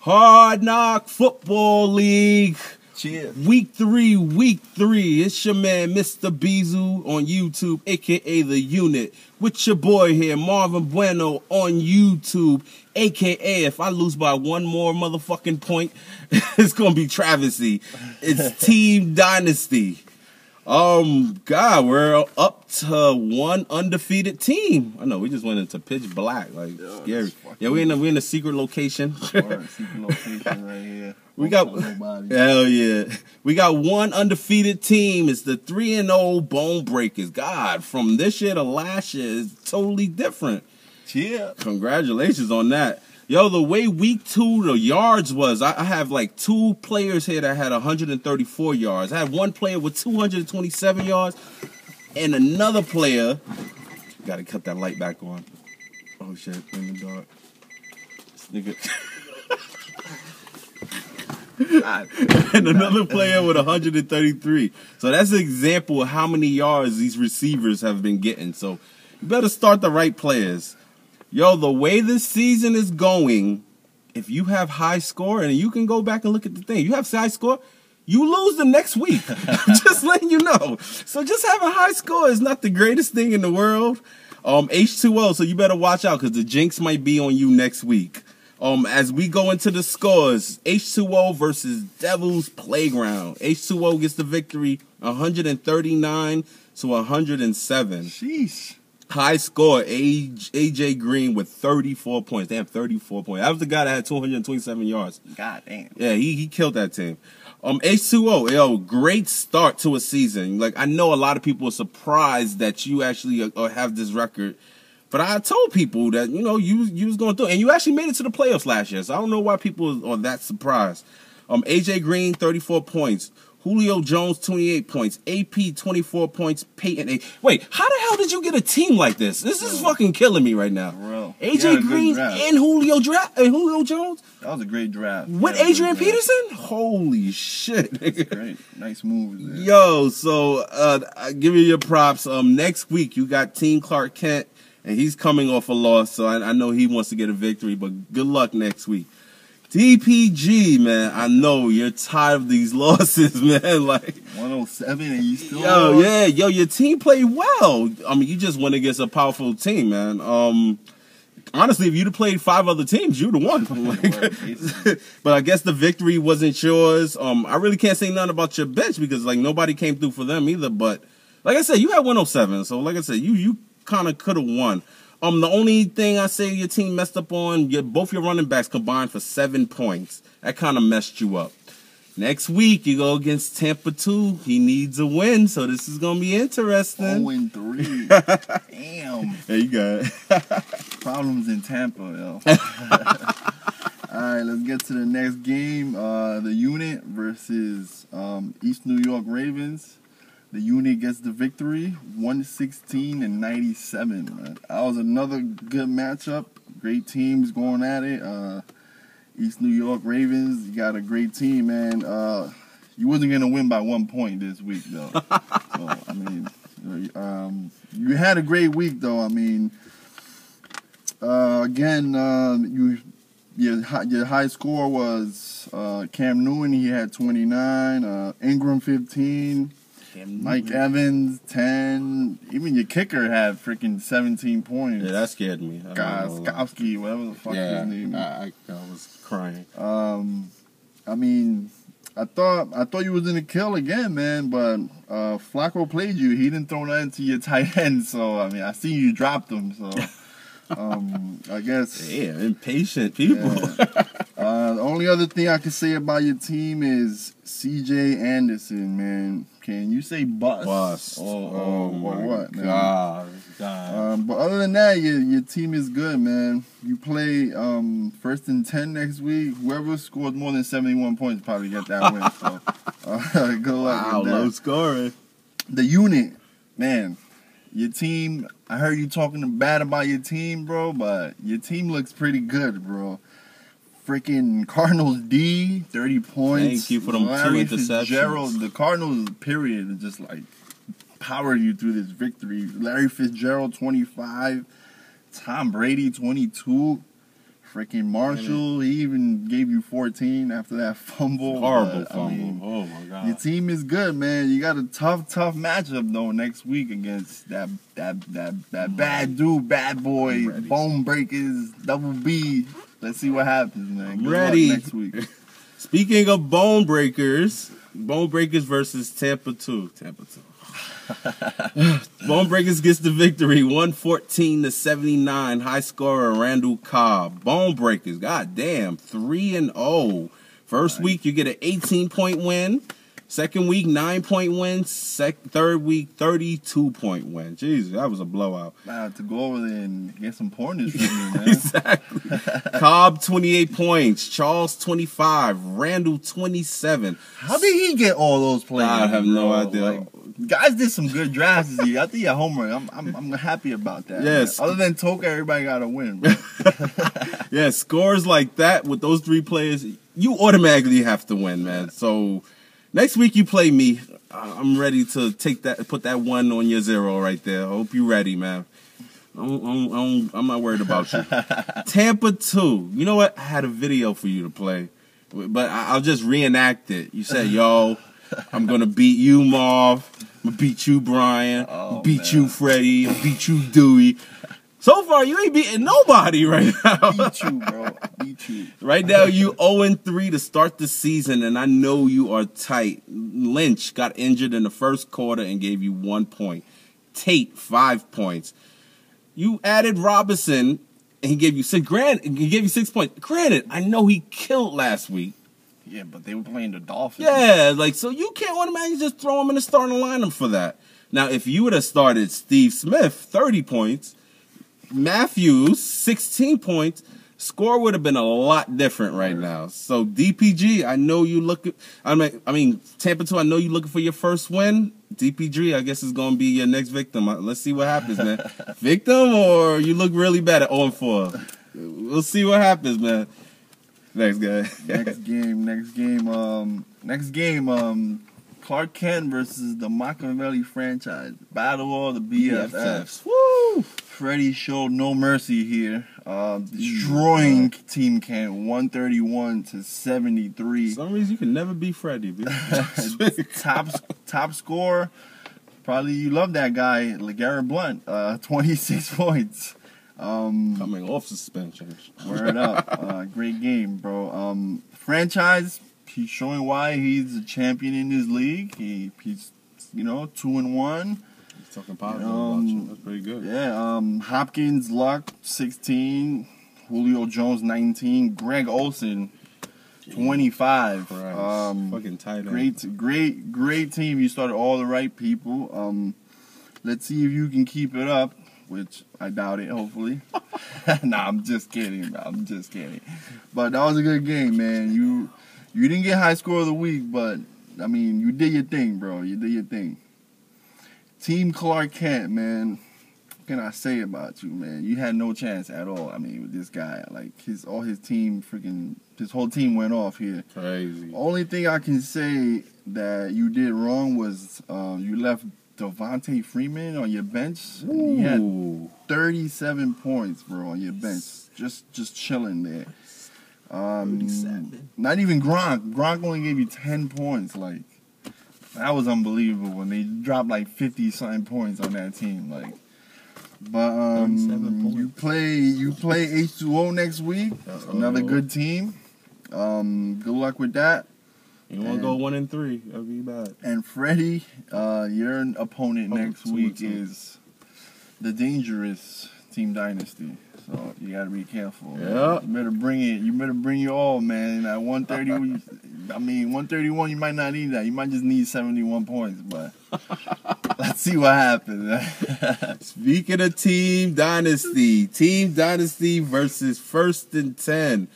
Hard Knock Football League. Cheers. Week 3. It's your man, Mr. Bizu on YouTube, a.k.a. The Unit. With your boy here, Marvin Bueno on YouTube, a.k.a. if I lose by one more motherfucking point, it's going to be travesty. It's Team Dynasty. God, we're up to one undefeated team. I know, we just went into pitch black, like, scary. Yeah, we're in a secret location. Secret location right here. We got, hell yeah. We got one undefeated team. It's the 3-0 Bone Breakers. God, from this year to last year is totally different. Cheers. Congratulations on that. Yo, the way week 2, the yards was, I have like 2 players here that had 134 yards. I had one player with 227 yards and another player, gotta cut that light back on. Oh shit, in the dark. This nigga. And another player with 133. So that's an example of how many yards these receivers have been getting. So you better start the right players. Yo, the way this season is going, if you have high score, and you can go back and look at the thing, you have high score, you lose the next week. Just letting you know. So just having high score is not the greatest thing in the world. H2O, so you better watch out because the jinx might be on you next week. As we go into the scores, H2O versus Devil's Playground. H2O gets the victory, 139 to 107. Sheesh. High score, AJ Green with 34 points. They have 34 points. That was the guy that had 227 yards. God damn. Yeah, he killed that team. H2O, yo, great start to a season. Like, I know a lot of people are surprised that you actually have this record. But I told people that, you know, you was going through. And you actually made it to the playoffs last year. So I don't know why people are that surprised. AJ Green, 34 points. Julio Jones, 28 points. AP, 24 points. Peyton, 8. Wait, how the hell did you get a team like this? This is fucking killing me right now. Bro. AJ Green and Julio Jones? That was a great draft. With Adrian Peterson? Holy shit. That's great. Nice moves there. Yo, so give me your props. Next week, you got Team Clark Kent, and he's coming off a loss, so I know he wants to get a victory, but good luck next week. DPG, man, I know you're tired of these losses, man. Like 107 and you still lost? Yeah, your team played well. I mean, you just went against a powerful team, man. Honestly, if you'd have played 5 other teams, you'd have won. But I guess the victory wasn't yours. I really can't say nothing about your bench because like nobody came through for them either. But like I said, you had 107, so like I said, you kind of could have won. The only thing I say your team messed up on, both your running backs combined for 7 points. That kind of messed you up. Next week, you go against Tampa 2. He needs a win, so this is going to be interesting. 0-3. Damn. There you go. Problems in Tampa, yo. All right, let's get to the next game. The Unit versus East New York Ravens. The Unit gets the victory, 116-97. Man. That was another good matchup. Great teams going at it. East New York Ravens, you got a great team, man. You wasn't going to win by 1 point this week, though. So, I mean, you had a great week, though. I mean, again, your high score was Cam Newton. He had 29. Ingram, 15. Mike Evans, 10. Even your kicker had freaking 17 points. Yeah, that scared me. Goskowski, whatever the fuck his name is. I was crying. I mean, I thought you was gonna kill again, man, but Flacco played you. He didn't throw nothing to your tight end, so I mean, I see you dropped him, so I guess. Yeah, impatient people. Yeah. The only other thing I can say about your team is C.J. Anderson, man. Can you say bust? Or what, man? God. But other than that, your team is good, man. You play 1st and 10 next week. Whoever scores more than 71 points probably get that win. So good luck. Wow, low scoring. The Unit, man. Your team. I heard you talking bad about your team, bro, but your team looks pretty good, bro. Freaking Cardinals D, 30 points. Thank you for them Larry 2 interceptions. Fitzgerald, the Cardinals, period, just like powered you through this victory. Larry Fitzgerald, 25. Tom Brady, 22. Freaking Marshall, he even gave you 4 14 after that fumble. Horrible but, fumble. I mean, Oh my God. your team is good, man. You got a tough matchup though next week against that bad dude, bad boy, Bone Breakers, Double B. Let's see what happens, man. Good Ready. luck next week. Speaking of Bone Breakers versus Tampa 2. Bone Breakers gets the victory, 114-79. High scorer Randall Cobb. Bone Breakers, goddamn, 3-0. First week you get an 18-point win. Second week 9-point win. Third week 32-point win. Jesus, that was a blowout. I have to go over there and get some pointers from you, man. Exactly. Cobb 28 points. Charles 25. Randall 27. How did he get all those players? I have no idea. Like, guys did some good drafts this year. I think your homework. I'm happy about that. Yes. Man. Other than Toka, everybody got to win. Bro. Yeah, scores like that with those three players, you automatically have to win, man. So next week you play me. I'm ready to put that 1 on your 0 right there. I hope you're ready, man. I'm not worried about you. Tampa 2. You know what? I had a video for you to play, but I'll just reenact it. You said, yo, I'm going to beat you, Marv. I'm going to beat you, Brian. Beat you, Freddie. Beat you, Dewey. So far, you ain't beating nobody right now. Beat you, bro. Beat you. Right now, you 0-3 to start the season, and I know you are tight. Lynch got injured in the first quarter and gave you 1 point. Tate, 5 points. You added Robinson, and he gave you 6 points. Granted, I know he killed last week. Yeah, but they were playing the Dolphins. Yeah, so you can't automatically just throw him in the starting lineup for that. Now, if you would have started Steve Smith, 30 points, Matthews, 16 points, score would have been a lot different right now. So DPG, I know you looking. I mean Tampa 2. I know you looking for your first win. DPG, I guess is gonna be your next victim. Let's see what happens, man. Victim, or you look really bad at 0-4. We'll see what happens, man. Next guy. Next game. Clark Kent versus the Machiavelli franchise. Battle of the BFFs. Woo! Freddie showed no mercy here. Destroying Team Kent 131-73. For some reason you can never beat Freddie, man. top score. Probably you love that guy, LeGarrette Blount. 26 points. Coming off suspension. Word up. Great game, bro. Franchise, he's showing why he's a champion in this league. He's 2-1. Talking positive about you. That's pretty good. Yeah, Hopkins, Luck, 16. Julio Jones, 19. Greg Olsen, 25. Fucking tight end. Great team. You started all the right people. Let's see if you can keep it up, which I doubt it, hopefully. Nah, I'm just kidding, bro. I'm just kidding. But that was a good game, man. You didn't get high score of the week, but, I mean, you did your thing, bro. You did your thing. Team Clark Kent, man. What can I say about you, man? You had no chance at all. I mean, with this guy, like his whole team went off here. Crazy. Only thing I can say that you did wrong was you left Devontae Freeman on your bench. He had 37 points, bro, on your bench. Just chilling there. 37. Not even Gronk. Gronk only gave you 10 points. Like, that was unbelievable when they dropped like 50-something points on that team. Like, but you play H2O next week. Another good team. Good luck with that. You want to go 1-3? That'd be bad. And Freddie, your opponent next week is the dangerous Team Dynasty. So you gotta be careful. Yeah. You better bring it. You better bring your all, man. At 130, 131, you might not need that. You might just need 71 points. But let's see what happens. Speaking of Team Dynasty versus First and 10.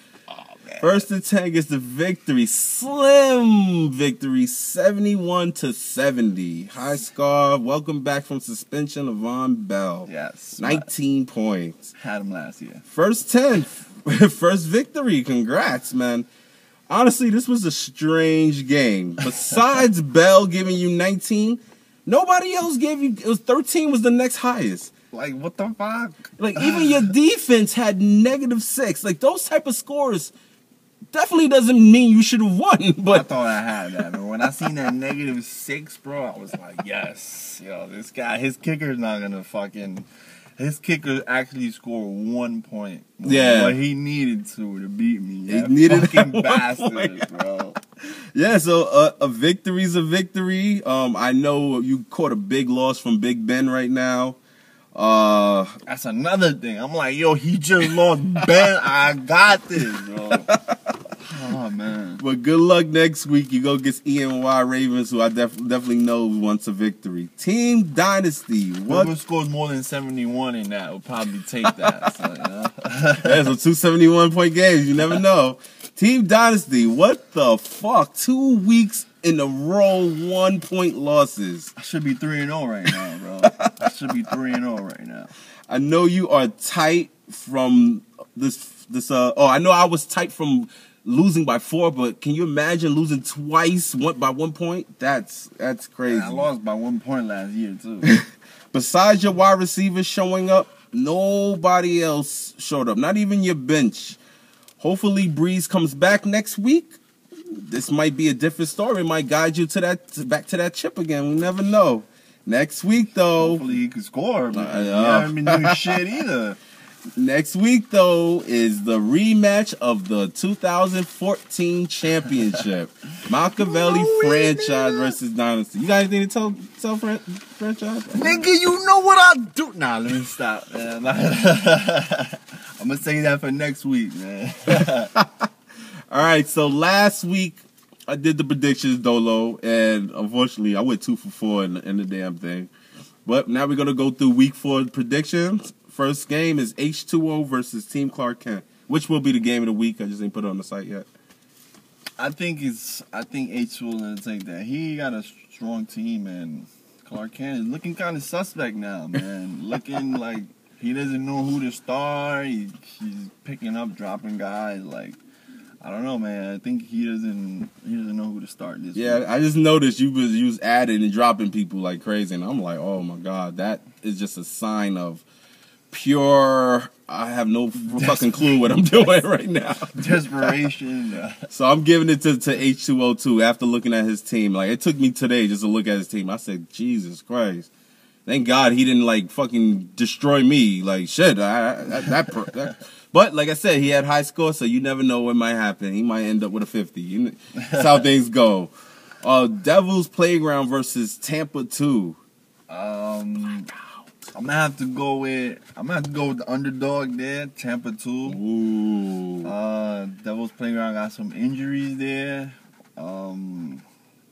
First and 10 gets the victory. Slim victory, 71-70. High score. Welcome back from suspension, Le'Veon Bell. Yes. 19 points. Had him last year. First 10. First victory. Congrats, man. Honestly, this was a strange game. Besides Bell giving you 19, nobody else gave you. It was 13 was the next highest. Like, what the fuck? Like, even your defense had -6. Like, those type of scores definitely doesn't mean you should have won. I But thought I had that, but when I seen that -6, bro, I was like, yes, this guy, his kicker's not gonna fucking. His kicker actually scored 1 point. Yeah. But he needed to beat me. He That needed fucking that 1 bastard, point. bro. yeah, so a victory's a victory. I know you caught a big loss from Big Ben right now. That's another thing. I'm like, yo, he just lost Ben. I got this, bro. Oh, man. But good luck next week. You go against ENY Ravens, who I definitely know wants a victory. Team Dynasty. Whoever scores more than 71 in that will probably take that. So, That's a 271-point games. You never know. Team Dynasty. What the fuck? 2 weeks in a row, 1-point losses. I should be 3-0 right now, bro. I should be 3-0 right now. I know you are tight from this. I know I was tight from losing by 4, but can you imagine losing twice by 1 point? That's crazy. And I lost by 1 point last year, too. Besides your wide receivers showing up, nobody else showed up. Not even your bench. Hopefully Breeze comes back next week. This might be a different story. It might guide you back to that chip again. We never know. Next week, though. Hopefully he can score, but he haven't been doing shit either. Next week, though, is the rematch of the 2014 championship. Machiavelli franchise versus Dynasty. You got anything to tell franchise? Nigga, you know what I do. Nah, let me stop, man. I'm going to say that for next week, man. All right, so last week I did the predictions, Dolo, and unfortunately I went 2 for 4 in the damn thing. But now we're going to go through week 4 predictions. First game is H2O versus Team Clark Kent. Which will be the game of the week? I just ain't put it on the site yet. I think H2O is going to take that. He got a strong team, and Clark Kent is looking kind of suspect now, man. Looking like he doesn't know who to start. He's picking up, dropping guys. Like, I don't know, man. I think he doesn't know who to start this week. I just noticed you was adding and dropping people like crazy, and I'm like, oh my God, that is just a sign of pure, I have no fucking clue what I'm doing right now. Desperation. So I'm giving it to H2O too after looking at his team. Like, it took me today just to look at his team. I said, Jesus Christ. Thank God he didn't like fucking destroy me. Like, shit. But like I said, he had high score, so you never know what might happen. He might end up with a 50. That's how things go. Devil's Playground versus Tampa 2. I'm gonna have to go with the underdog there, Tampa 2. Ooh. Devil's Playground got some injuries there. I'm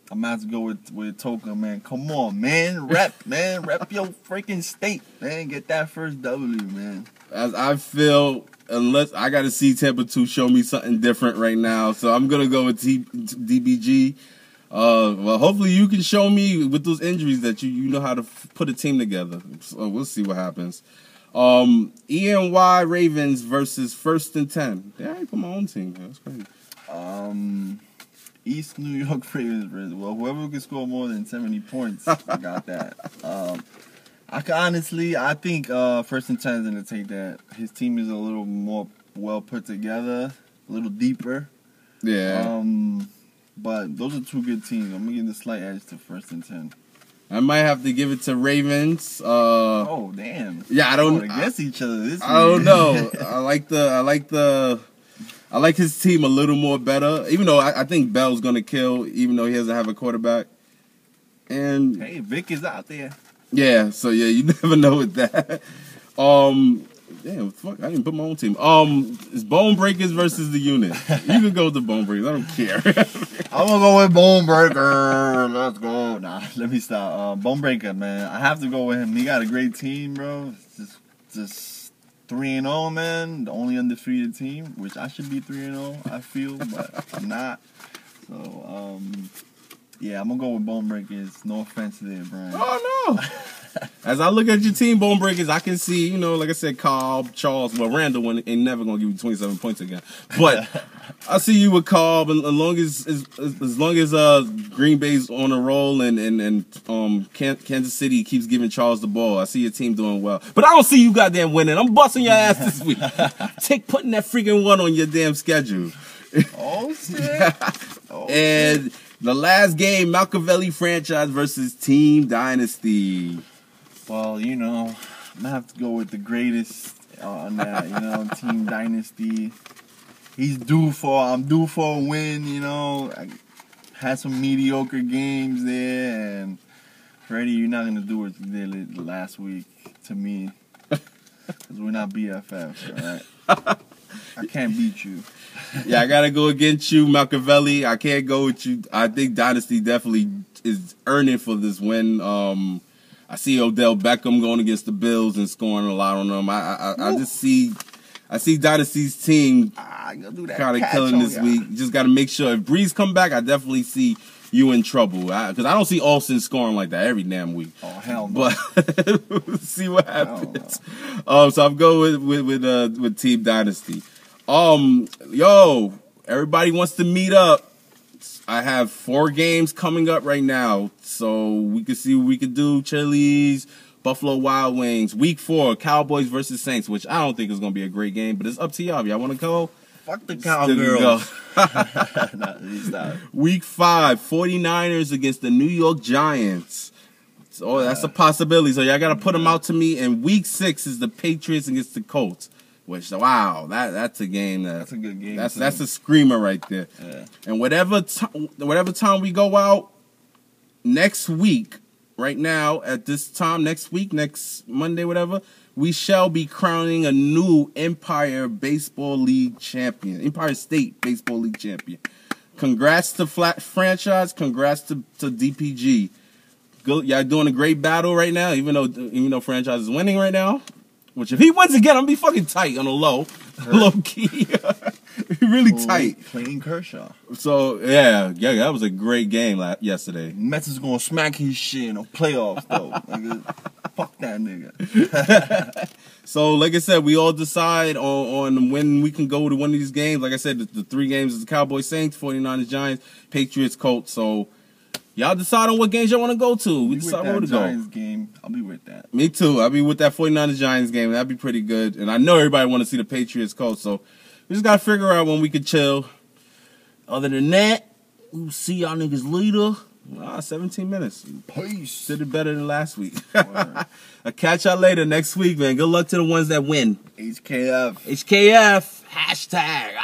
gonna have to go with Toka, man. Come on, man. Rep your freaking state, man. Get that first W, man. As I feel, unless I got to see Tampa 2 show me something different right now, so I'm gonna go with DBG. Well, hopefully you can show me with those injuries that you know how to put a team together. So we'll see what happens. ENY Ravens versus First and 10. Yeah, I put my own team. That's crazy. East New York Ravens versus, well, whoever can score more than 70 points, I got that. I think First and 10 is going to take that. His team is a little more well put together, a little deeper. Yeah. But those are two good teams. I'm going to give the slight edge to First and 10. I might have to give it to Ravens. Oh, damn. Yeah, I don't. Against each other this week. I don't know. I like his team a little more better. Even though I think Bell's gonna kill, even though he doesn't have a quarterback. And hey, Vic is out there. Yeah, so yeah, you never know with that. Damn, fuck, I didn't put my own team. It's Bone Breakers versus the Unit. You can go with the Bone Breakers. I don't care. I'm gonna go with Bone Breaker. Let's go. Nah, let me stop. Bone Breaker, man. I have to go with him. He got a great team, bro. Just 3-0, man. The only undefeated team, which I should be 3-0. I feel, but I'm not. So, yeah, I'm gonna go with Bone Breakers. No offense there, Brian. Oh no. As I look at your team, Bone Breakers, I can see, like I said, Cobb, Charles, well, Randall ain't never gonna give you 27 points again. But I see you with Cobb, and as long as Green Bay's on a roll and Kansas City keeps giving Charles the ball, I see your team doing well. But I don't see you goddamn winning. I'm busting your ass this week. Putting that freaking one on your damn schedule. Oh, shit. Oh, And the last game, Machiavelli franchise versus Team Dynasty. well, you know, I'm gonna have to go with the greatest on that. You know, Team Dynasty. I'm due for a win. You know, I had some mediocre games there, and Freddie, you're not gonna do what you did last week to me, because we're not BFFs, all right? I can't beat you. Yeah, I gotta go against you, Machiavelli. I can't go with you. I think Dynasty definitely is earning for this win. I see Odell Beckham going against the Bills and scoring a lot on them. I see Dynasty's team kind of killing this week. Just got to make sure if Breeze come back, I definitely see you in trouble. Because I don't see Olsen scoring like that every damn week. Oh, hell no. But see what happens. So I'm going with Team Dynasty. Yo, everybody wants to meet up. I have 4 games coming up right now, so we can see what we can do. Chili's, Buffalo Wild Wings, Week 4, Cowboys versus Saints, which I don't think is going to be a great game, but it's up to y'all. If y'all want to go, fuck the Cowgirls. Week 5, 49ers against the New York Giants. So that's a possibility. So y'all got to put them out to me. And Week 6 is the Patriots against the Colts. Which, wow, that's a game. That's a good game. That's a screamer right there. Yeah. And whatever time we go out next week, right now at this time next week, next Monday, whatever, we shall be crowning a new Empire Baseball League champion, Empire State Baseball League champion. Congrats to Flat Franchise. Congrats to DPG. Y'all doing a great battle right now, even though Franchise is winning right now. Which if he wins again, I'm gonna be fucking tight on the low key, really tight. Clayton Kershaw. So yeah, that was a great game yesterday. Mets is gonna smack his shit in the playoffs though. Nigga. Fuck that nigga. So like I said, we all decide on when we can go to one of these games. Like I said, the 3 games is the Cowboys, Saints, 49ers, Giants, Patriots, Colts. So y'all decide on what games y'all want to go to. We decide where to go. Giants game, I'll be with that. Me too. I'll be with that 49ers Giants game. That'd be pretty good. And I know everybody want to see the Patriots Colts. So we just got to figure out when we can chill. Other than that, we'll see y'all niggas later. 17 minutes. Peace. Did it better than last week. I'll catch y'all later next week, man. Good luck to the ones that win. HKF. HKF. Hashtag.